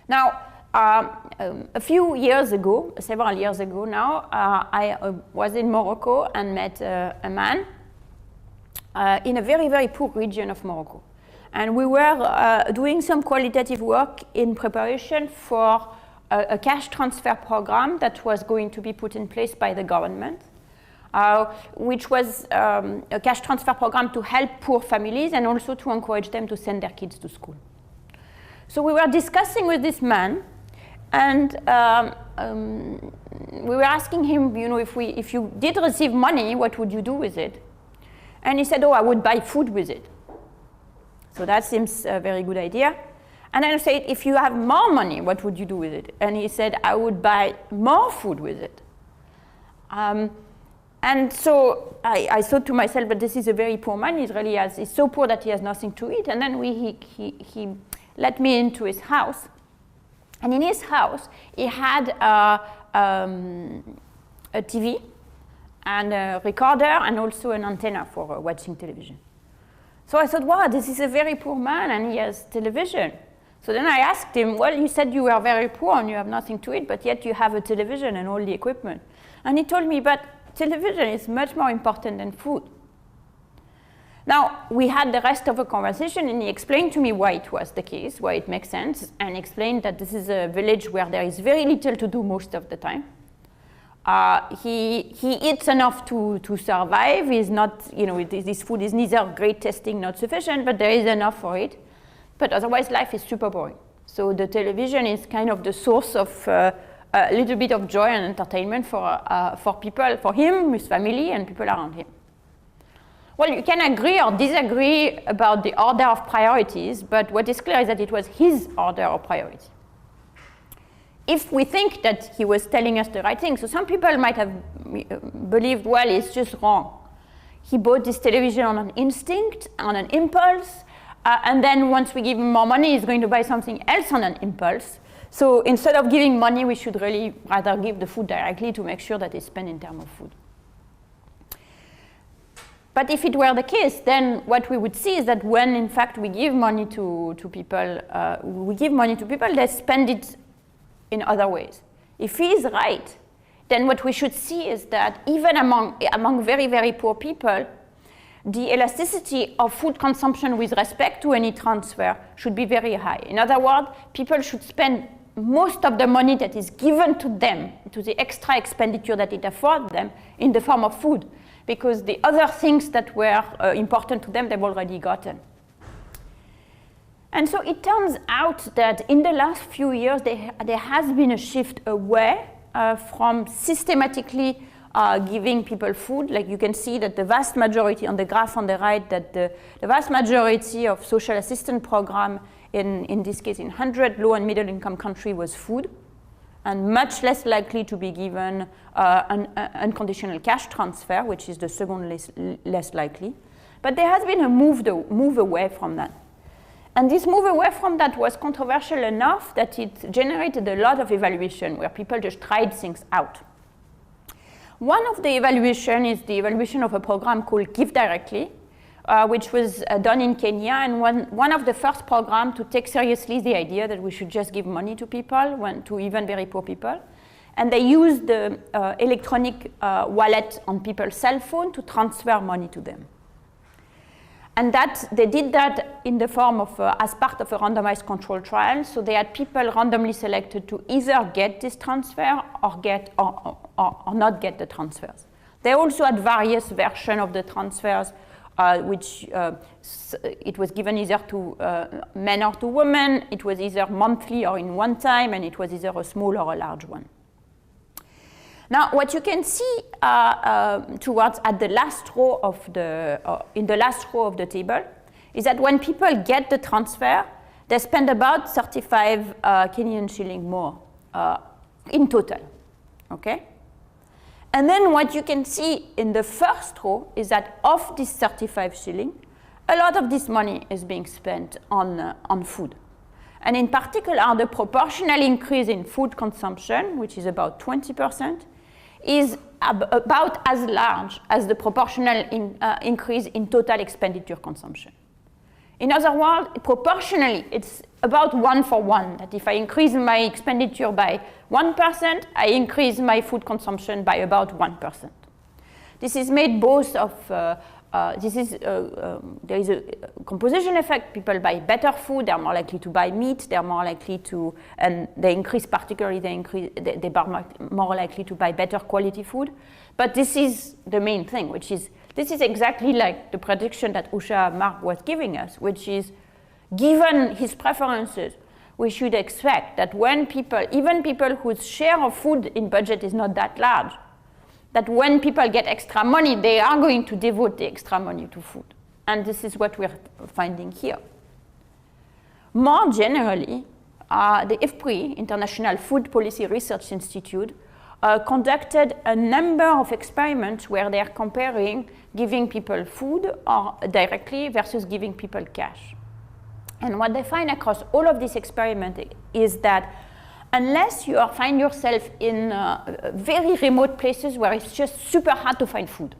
Now, a few years ago, several years ago now, I was in Morocco and met a man in a very, very poor region of Morocco. And we were doing some qualitative work in preparation for a cash transfer program that was going to be put in place by the government, which was a cash transfer program to help poor families and also to encourage them to send their kids to school. So we were discussing with this man, and we were asking him, you know, if you did receive money, what would you do with it? And he said, oh, I would buy food with it. So that seems a very good idea. And then I said, if you have more money, what would you do with it? And he said, I would buy more food with it. And so I thought to myself, but this is a very poor man. He's so poor that he has nothing to eat. And then he let me into his house. And in his house, he had a TV and a recorder and also an antenna for watching television. So I thought, wow, this is a very poor man and he has television. So then I asked him, well, you said you were very poor and you have nothing to eat, but yet you have a television and all the equipment. And he told me, but television is much more important than food. Now, we had the rest of the conversation, and he explained to me why it was the case, why it makes sense, and explained that this is a village where there is very little to do most of the time. He eats enough to survive. He's not, you know, this food is neither great tasting, not sufficient, but there is enough for it. But otherwise, life is super boring. So the television is kind of the source of a little bit of joy and entertainment for people, for him, his family, and people around him. Well, you can agree or disagree about the order of priorities, but what is clear is that it was his order of priority. If we think that he was telling us the right thing, so some people might have believed, well, it's just wrong. He bought this television on an instinct, on an impulse, and then once we give him more money, he's going to buy something else on an impulse. So instead of giving money, we should really rather give the food directly to make sure that it's spent in terms of food. But if it were the case, then what we would see is that when, in fact, we give money to people, they spend it in other ways. If he is right, then what we should see is that even among very, very poor people, the elasticity of food consumption with respect to any transfer should be very high. In other words, people should spend most of the money that is given to them, to the extra expenditure that it affords them, in the form of food, because the other things that were important to them, they've already gotten. And so it turns out that in the last few years, there has been a shift away from systematically giving people food. Like you can see that the vast majority on the graph on the right, that the vast majority of social assistance program, in this case in 100 low and middle income countries, was food, and much less likely to be given an unconditional cash transfer, which is the second less likely. But there has been a move away from that. And this move away from that was controversial enough that it generated a lot of evaluation where people just tried things out. One of the evaluation is the evaluation of a program called Give Directly, which was done in Kenya, and one of the first programs to take seriously the idea that we should just give money to people, to even very poor people. And they used the electronic wallet on people's cell phone to transfer money to them. And they did that in the form of, as part of a randomized control trial. So they had people randomly selected to either get this transfer or not get the transfers. They also had various versions of the transfers, which it was given either to men or to women. It was either monthly or in one time, and it was either a small or a large one. Now, what you can see towards at the last row of in the last row of the table is that when people get the transfer, they spend about 35 Kenyan shilling more in total. Okay. And then what you can see in the first row is that of this 35 shilling, a lot of this money is being spent on food. And in particular, the proportional increase in food consumption, which is about 20%, is about as large as the proportional increase in total expenditure consumption. In other words, proportionally, it's about 1 for 1, that if I increase my expenditure by 1%, I increase my food consumption by about 1%. This is made both of, there is a composition effect. People buy better food, they're more likely to buy meat, they're more likely to, and they increase particularly, they are more likely to buy better quality food. But this is the main thing, which is, this is exactly like the prediction that Usha Mark was giving us, which is, given his preferences, we should expect that when people, even people whose share of food in budget is not that large, that when people get extra money, they are going to devote the extra money to food. And this is what we're finding here. More generally, the IFPRI, International Food Policy Research Institute, conducted a number of experiments where they are comparing giving people food or directly versus giving people cash. And what they find across all of these experiments is that unless you find yourself in very remote places where it's just super hard to find food,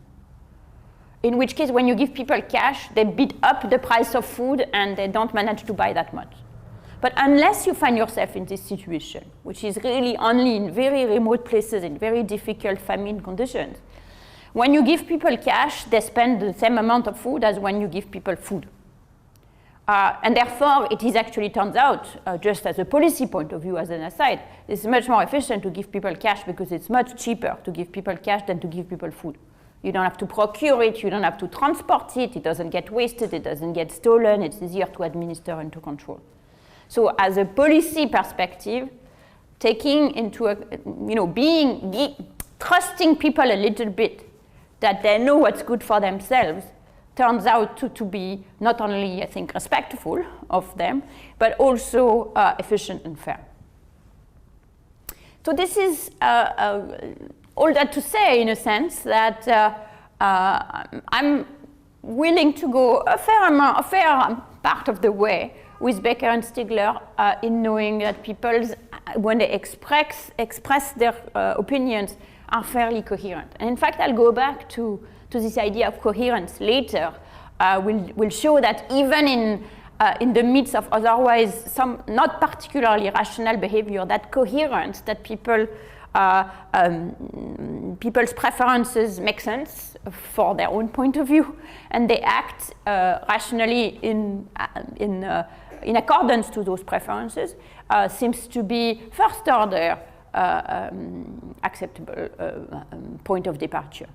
in which case when you give people cash, they beat up the price of food and they don't manage to buy that much. But unless you find yourself in this situation, which is really only in very remote places, in very difficult famine conditions, when you give people cash, they spend the same amount of food as when you give people food. And therefore, it is actually turns out, just as a policy point of view, as an aside, it's much more efficient to give people cash because it's much cheaper to give people cash than to give people food. You don't have to procure it, you don't have to transport it, it doesn't get wasted, it doesn't get stolen, it's easier to administer and to control. So as a policy perspective, taking into, trusting people a little bit, that they know what's good for themselves, turns out to be not only, I think, respectful of them, but also efficient and fair. So this is all that to say, in a sense, that I'm willing to go a fair part of the way with Becker and Stigler in knowing that people, when they express their opinions, are fairly coherent. And in fact, I'll go back to this idea of coherence later. We'll show that even in the midst of otherwise some not particularly rational behavior, that coherence, that people's preferences make sense for their own point of view, and they act rationally in accordance to those preferences, seems to be first order acceptable point of departure.